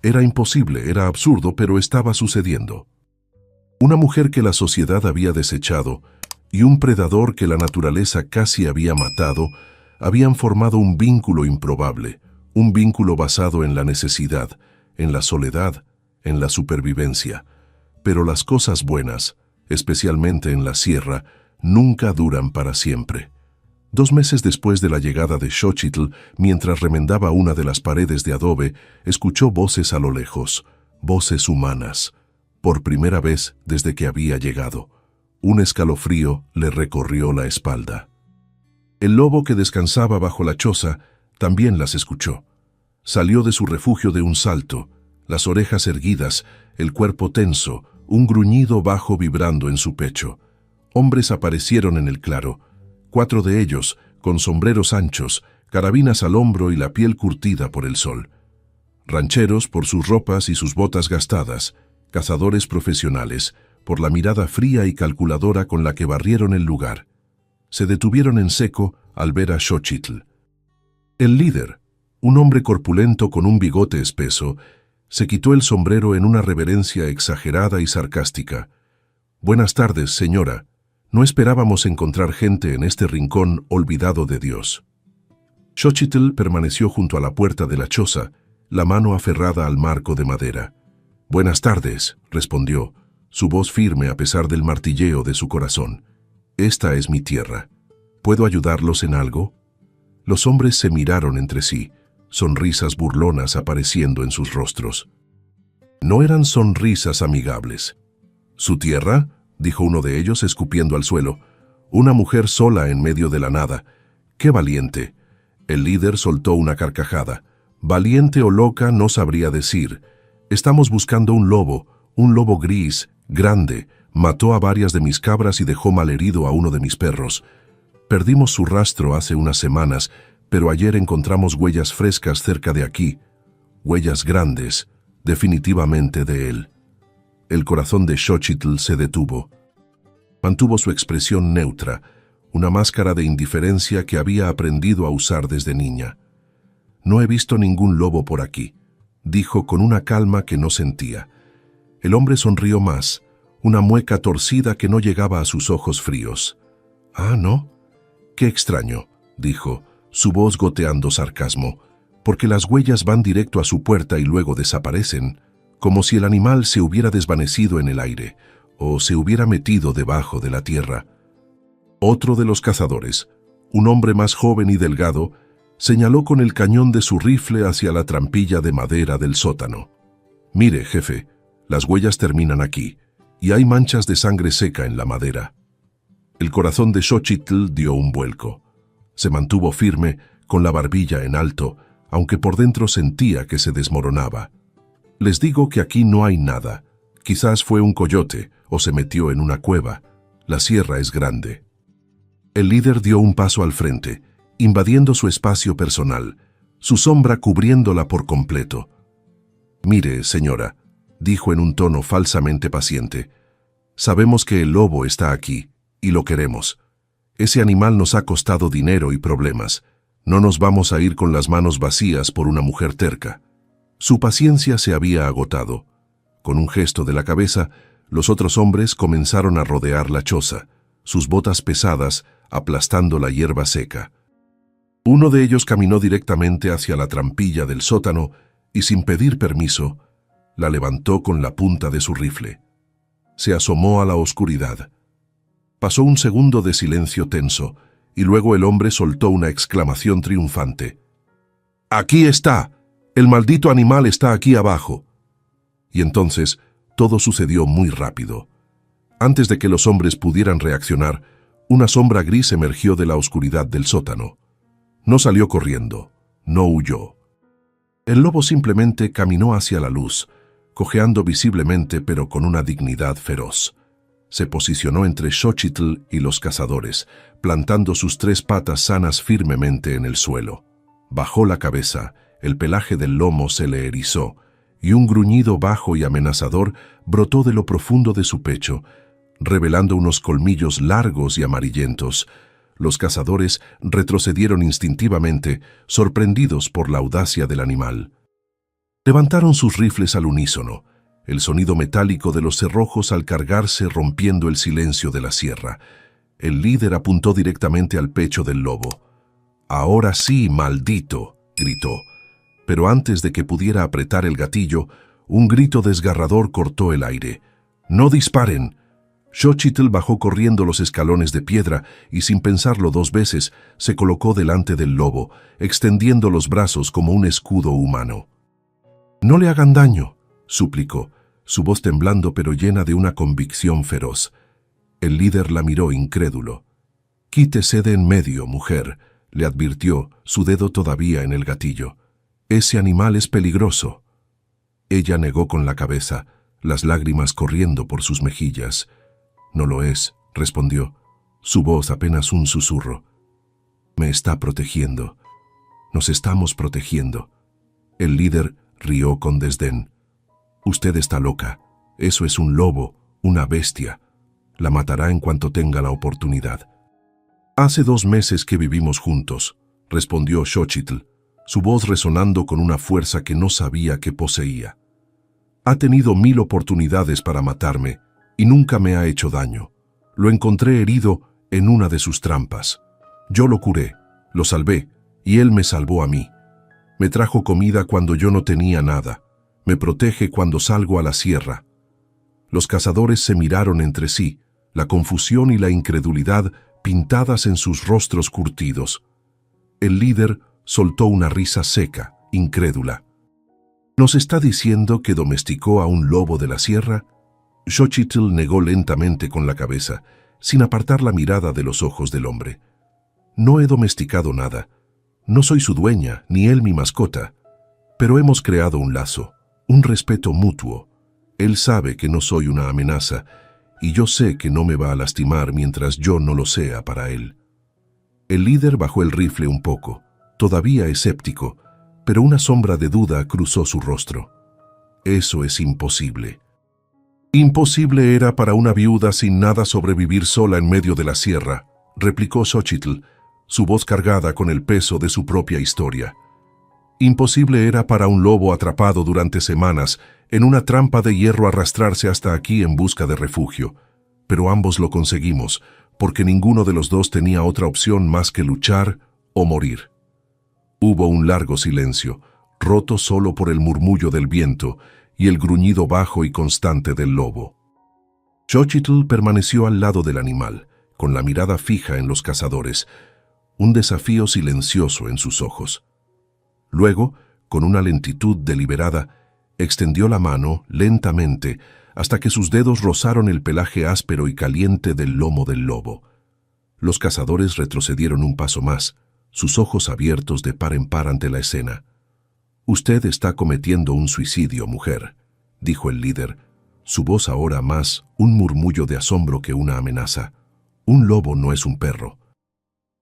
Era imposible, era absurdo, pero estaba sucediendo. Una mujer que la sociedad había desechado y un predador que la naturaleza casi había matado habían formado un vínculo improbable, un vínculo basado en la necesidad, en la soledad, en la supervivencia. Pero las cosas buenas, especialmente en la sierra, nunca duran para siempre. 2 meses después de la llegada de Xochitl, mientras remendaba una de las paredes de adobe, escuchó voces a lo lejos, voces humanas. Por primera vez desde que había llegado, un escalofrío le recorrió la espalda. El lobo que descansaba bajo la choza también las escuchó. Salió de su refugio de un salto, las orejas erguidas, el cuerpo tenso, un gruñido bajo vibrando en su pecho. Hombres aparecieron en el claro, 4 de ellos, con sombreros anchos, carabinas al hombro y la piel curtida por el sol. Rancheros por sus ropas y sus botas gastadas, cazadores profesionales, por la mirada fría y calculadora con la que barrieron el lugar. Se detuvieron en seco al ver a Xochitl. El líder, un hombre corpulento con un bigote espeso, se quitó el sombrero en una reverencia exagerada y sarcástica. «Buenas tardes, señora. No esperábamos encontrar gente en este rincón olvidado de Dios». Xochitl permaneció junto a la puerta de la choza, la mano aferrada al marco de madera. «Buenas tardes», respondió, su voz firme a pesar del martilleo de su corazón. «Esta es mi tierra. ¿Puedo ayudarlos en algo?» Los hombres se miraron entre sí, sonrisas burlonas apareciendo en sus rostros. No eran sonrisas amigables. «¿Su tierra?», dijo uno de ellos escupiendo al suelo. «Una mujer sola en medio de la nada. ¡Qué valiente!». El líder soltó una carcajada. «Valiente o loca no sabría decir. Estamos buscando un lobo gris, grande. Mató a varias de mis cabras y dejó malherido a uno de mis perros. Perdimos su rastro hace unas semanas, pero ayer encontramos huellas frescas cerca de aquí. Huellas grandes, definitivamente de él». El corazón de Xochitl se detuvo. Mantuvo su expresión neutra, una máscara de indiferencia que había aprendido a usar desde niña. «No he visto ningún lobo por aquí», dijo con una calma que no sentía. El hombre sonrió más, una mueca torcida que no llegaba a sus ojos fríos. «¿Ah, no? Qué extraño», dijo, su voz goteando sarcasmo, «porque las huellas van directo a su puerta y luego desaparecen, como si el animal se hubiera desvanecido en el aire o se hubiera metido debajo de la tierra». Otro de los cazadores, un hombre más joven y delgado, señaló con el cañón de su rifle hacia la trampilla de madera del sótano. «Mire, jefe, las huellas terminan aquí, y hay manchas de sangre seca en la madera». El corazón de Xochitl dio un vuelco. Se mantuvo firme, con la barbilla en alto, aunque por dentro sentía que se desmoronaba. «Les digo que aquí no hay nada. Quizás fue un coyote o se metió en una cueva. La sierra es grande». El líder dio un paso al frente, invadiendo su espacio personal, su sombra cubriéndola por completo. «Mire, señora», dijo en un tono falsamente paciente, «sabemos que el lobo está aquí, y lo queremos. Ese animal nos ha costado dinero y problemas. No nos vamos a ir con las manos vacías por una mujer terca». Su paciencia se había agotado. Con un gesto de la cabeza, los otros hombres comenzaron a rodear la choza, sus botas pesadas aplastando la hierba seca. Uno de ellos caminó directamente hacia la trampilla del sótano y, sin pedir permiso, La levantó con la punta de su rifle. Se asomó a la oscuridad. Pasó un segundo de silencio tenso, y luego el hombre soltó una exclamación triunfante. ¡Aquí está! ¡El maldito animal está aquí abajo! Y entonces todo sucedió muy rápido. Antes de que los hombres pudieran reaccionar, una sombra gris emergió de la oscuridad del sótano. No salió corriendo, no huyó. El lobo simplemente caminó hacia la luz, cojeando visiblemente pero con una dignidad feroz. Se posicionó entre Xochitl y los cazadores, plantando sus 3 patas sanas firmemente en el suelo. Bajó la cabeza, el pelaje del lomo se le erizó, y un gruñido bajo y amenazador brotó de lo profundo de su pecho, revelando unos colmillos largos y amarillentos. Los cazadores retrocedieron instintivamente, sorprendidos por la audacia del animal. Levantaron sus rifles al unísono, el sonido metálico de los cerrojos al cargarse rompiendo el silencio de la sierra. El líder apuntó directamente al pecho del lobo. «Ahora sí, maldito», gritó. Pero antes de que pudiera apretar el gatillo, un grito desgarrador cortó el aire. «¡No disparen!». Xochitl bajó corriendo los escalones de piedra y sin pensarlo 2 veces se colocó delante del lobo, extendiendo los brazos como un escudo humano. «No le hagan daño», suplicó, su voz temblando pero llena de una convicción feroz. El líder la miró incrédulo. «Quítese de en medio, mujer», le advirtió, su dedo todavía en el gatillo. «Ese animal es peligroso». Ella negó con la cabeza, las lágrimas corriendo por sus mejillas. «No lo es», respondió, su voz apenas un susurro. «Me está protegiendo. Nos estamos protegiendo». El líder rió con desdén. «Usted está loca. Eso es un lobo, una bestia. La matará en cuanto tenga la oportunidad». «Hace 2 meses que vivimos juntos», respondió Xochitl, su voz resonando con una fuerza que no sabía que poseía. «Ha tenido 1000 oportunidades para matarme y nunca me ha hecho daño. Lo encontré herido en una de sus trampas. Yo lo curé, lo salvé y él me salvó a mí. Me trajo comida cuando yo no tenía nada. Me protege cuando salgo a la sierra». Los cazadores se miraron entre sí, la confusión y la incredulidad pintadas en sus rostros curtidos. El líder soltó una risa seca, incrédula. «¿Nos está diciendo que domesticó a un lobo de la sierra?». Xochitl negó lentamente con la cabeza, sin apartar la mirada de los ojos del hombre. «No he domesticado nada. No soy su dueña, ni él mi mascota. Pero hemos creado un lazo, un respeto mutuo. Él sabe que no soy una amenaza, y yo sé que no me va a lastimar mientras yo no lo sea para él». El líder bajó el rifle un poco, todavía escéptico, pero una sombra de duda cruzó su rostro. «Eso es imposible». «Imposible era para una viuda sin nada sobrevivir sola en medio de la sierra», replicó Xochitl, su voz cargada con el peso de su propia historia. «Imposible era para un lobo atrapado durante semanas en una trampa de hierro arrastrarse hasta aquí en busca de refugio. Pero ambos lo conseguimos, porque ninguno de los dos tenía otra opción más que luchar o morir». Hubo un largo silencio, roto solo por el murmullo del viento y el gruñido bajo y constante del lobo. Xochitl permaneció al lado del animal, con la mirada fija en los cazadores, un desafío silencioso en sus ojos. Luego, con una lentitud deliberada, extendió la mano lentamente hasta que sus dedos rozaron el pelaje áspero y caliente del lomo del lobo. Los cazadores retrocedieron un paso más, sus ojos abiertos de par en par ante la escena. «Usted está cometiendo un suicidio, mujer», dijo el líder, su voz ahora más un murmullo de asombro que una amenaza. «Un lobo no es un perro.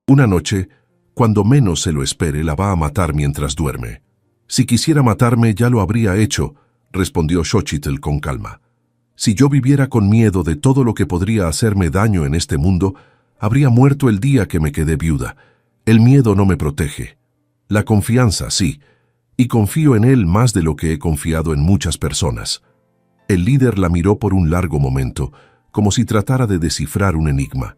Una noche, cuando menos se lo espere, la va a matar mientras duerme. Si quisiera matarme, ya lo habría hecho», respondió Xochitl con calma. «Si yo viviera con miedo de todo lo que podría hacerme daño en este mundo, habría muerto el día que me quedé viuda. El miedo no me protege. La confianza, sí, y confío en él más de lo que he confiado en muchas personas». El líder la miró por un largo momento, como si tratara de descifrar un enigma.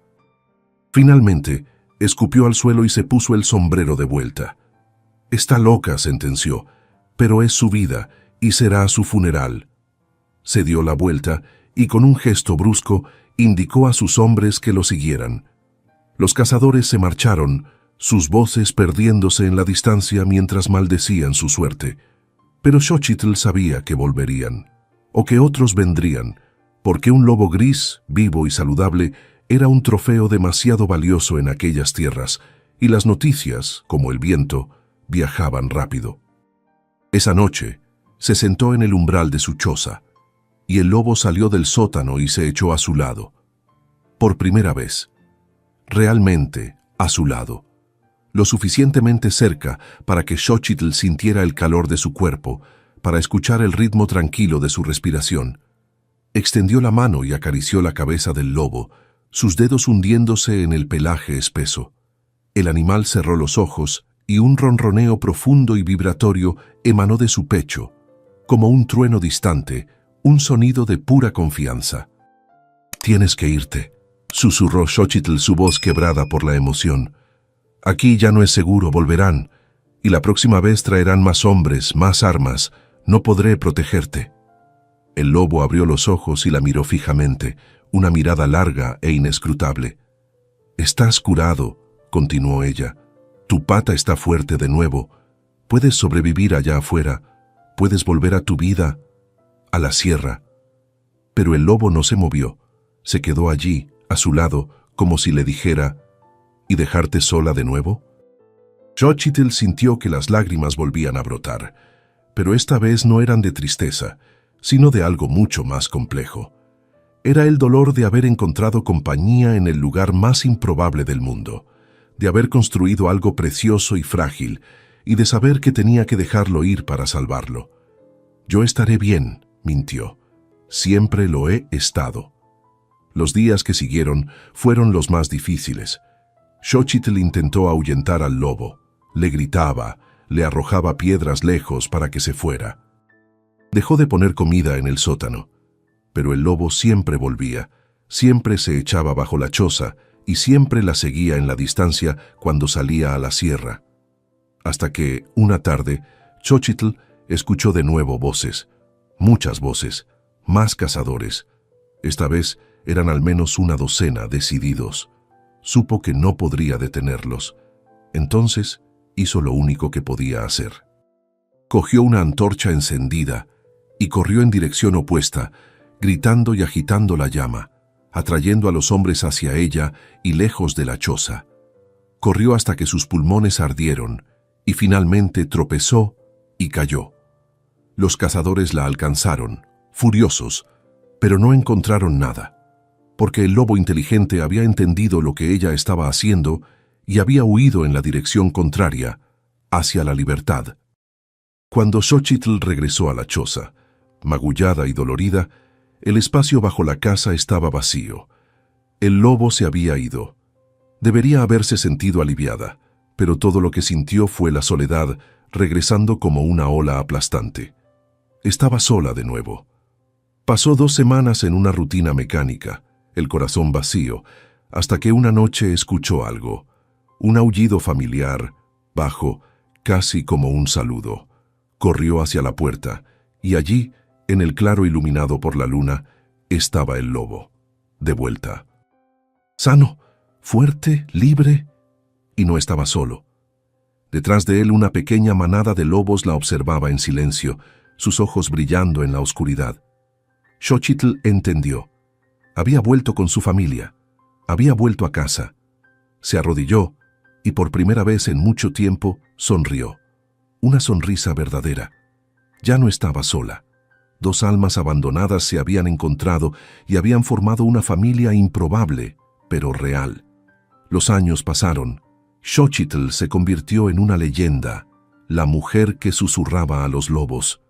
Finalmente, escupió al suelo y se puso el sombrero de vuelta. «Está loca», sentenció, «pero es su vida y será su funeral». se dio la vuelta y con un gesto brusco indicó a sus hombres que lo siguieran. Los cazadores se marcharon, sus voces perdiéndose en la distancia mientras maldecían su suerte. Pero Xochitl sabía que volverían, o que otros vendrían, porque un lobo gris, vivo y saludable, era un trofeo demasiado valioso en aquellas tierras, y las noticias, como el viento, viajaban rápido. Esa noche, se sentó en el umbral de su choza, y el lobo salió del sótano y se echó a su lado. Por primera vez, realmente a su lado, lo suficientemente cerca para que Xochitl sintiera el calor de su cuerpo, para escuchar el ritmo tranquilo de su respiración. Extendió la mano y acarició la cabeza del lobo, sus dedos hundiéndose en el pelaje espeso. El animal cerró los ojos y un ronroneo profundo y vibratorio emanó de su pecho, como un trueno distante, un sonido de pura confianza. «Tienes que irte», susurró Xochitl, su voz quebrada por la emoción. «Aquí ya no es seguro, volverán, y la próxima vez traerán más hombres, más armas. No podré protegerte». El lobo abrió los ojos y la miró fijamente, una mirada larga e inescrutable. «Estás curado», continuó ella. «Tu pata está fuerte de nuevo. Puedes sobrevivir allá afuera. Puedes volver a tu vida, a la sierra». Pero el lobo no se movió. Se quedó allí, a su lado, como si le dijera: «¿Y dejarte sola de nuevo?». Xochitl sintió que las lágrimas volvían a brotar, pero esta vez no eran de tristeza, sino de algo mucho más complejo. Era el dolor de haber encontrado compañía en el lugar más improbable del mundo, de haber construido algo precioso y frágil, y de saber que tenía que dejarlo ir para salvarlo. «Yo estaré bien», mintió. «Siempre lo he estado». Los días que siguieron fueron los más difíciles. Xochitl intentó ahuyentar al lobo. Le gritaba, le arrojaba piedras lejos para que se fuera. Dejó de poner comida en el sótano, pero el lobo siempre volvía, siempre se echaba bajo la choza y siempre la seguía en la distancia cuando salía a la sierra. Hasta que, una tarde, Xochitl escuchó de nuevo voces, muchas voces, más cazadores. Esta vez eran al menos una docena decididos. Supo que no podría detenerlos. Entonces hizo lo único que podía hacer. Cogió una antorcha encendida y corrió en dirección opuesta, gritando y agitando la llama, atrayendo a los hombres hacia ella y lejos de la choza. Corrió hasta que sus pulmones ardieron y finalmente tropezó y cayó. Los cazadores la alcanzaron, furiosos, pero no encontraron nada, porque el lobo inteligente había entendido lo que ella estaba haciendo y había huido en la dirección contraria, hacia la libertad. Cuando Xochitl regresó a la choza, magullada y dolorida, el espacio bajo la casa estaba vacío. El lobo se había ido. Debería haberse sentido aliviada, pero todo lo que sintió fue la soledad, regresando como una ola aplastante. Estaba sola de nuevo. Pasó 2 semanas en una rutina mecánica, el corazón vacío, hasta que una noche escuchó algo, un aullido familiar, bajo, casi como un saludo. Corrió hacia la puerta, y allí, en el claro iluminado por la luna, estaba el lobo, de vuelta. Sano, fuerte, libre, y no estaba solo. Detrás de él una pequeña manada de lobos la observaba en silencio, sus ojos brillando en la oscuridad. Xochitl entendió. Había vuelto con su familia, había vuelto a casa. Se arrodilló y por primera vez en mucho tiempo sonrió. Una sonrisa verdadera. Ya no estaba sola. 2 almas abandonadas se habían encontrado y habían formado una familia improbable, pero real. Los años pasaron. Xochitl se convirtió en una leyenda, la mujer que susurraba a los lobos.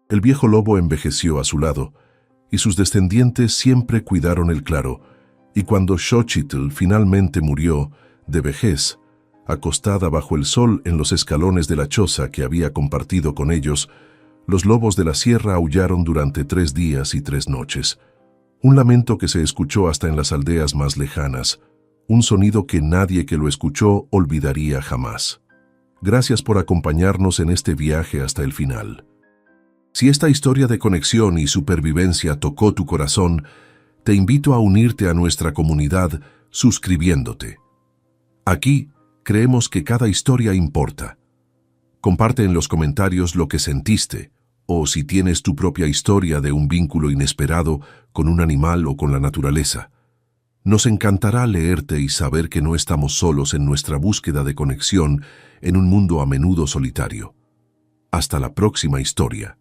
El viejo lobo envejeció a su lado, y sus descendientes siempre cuidaron el claro, y cuando Xochitl finalmente murió, de vejez, acostada bajo el sol en los escalones de la choza que había compartido con ellos, los lobos de la sierra aullaron durante 3 días y 3 noches. Un lamento que se escuchó hasta en las aldeas más lejanas, un sonido que nadie que lo escuchó olvidaría jamás. Gracias por acompañarnos en este viaje hasta el final. Si esta historia de conexión y supervivencia tocó tu corazón, te invito a unirte a nuestra comunidad suscribiéndote. Aquí creemos que cada historia importa. Comparte en los comentarios lo que sentiste, o si tienes tu propia historia de un vínculo inesperado con un animal o con la naturaleza. Nos encantará leerte y saber que no estamos solos en nuestra búsqueda de conexión en un mundo a menudo solitario. Hasta la próxima historia.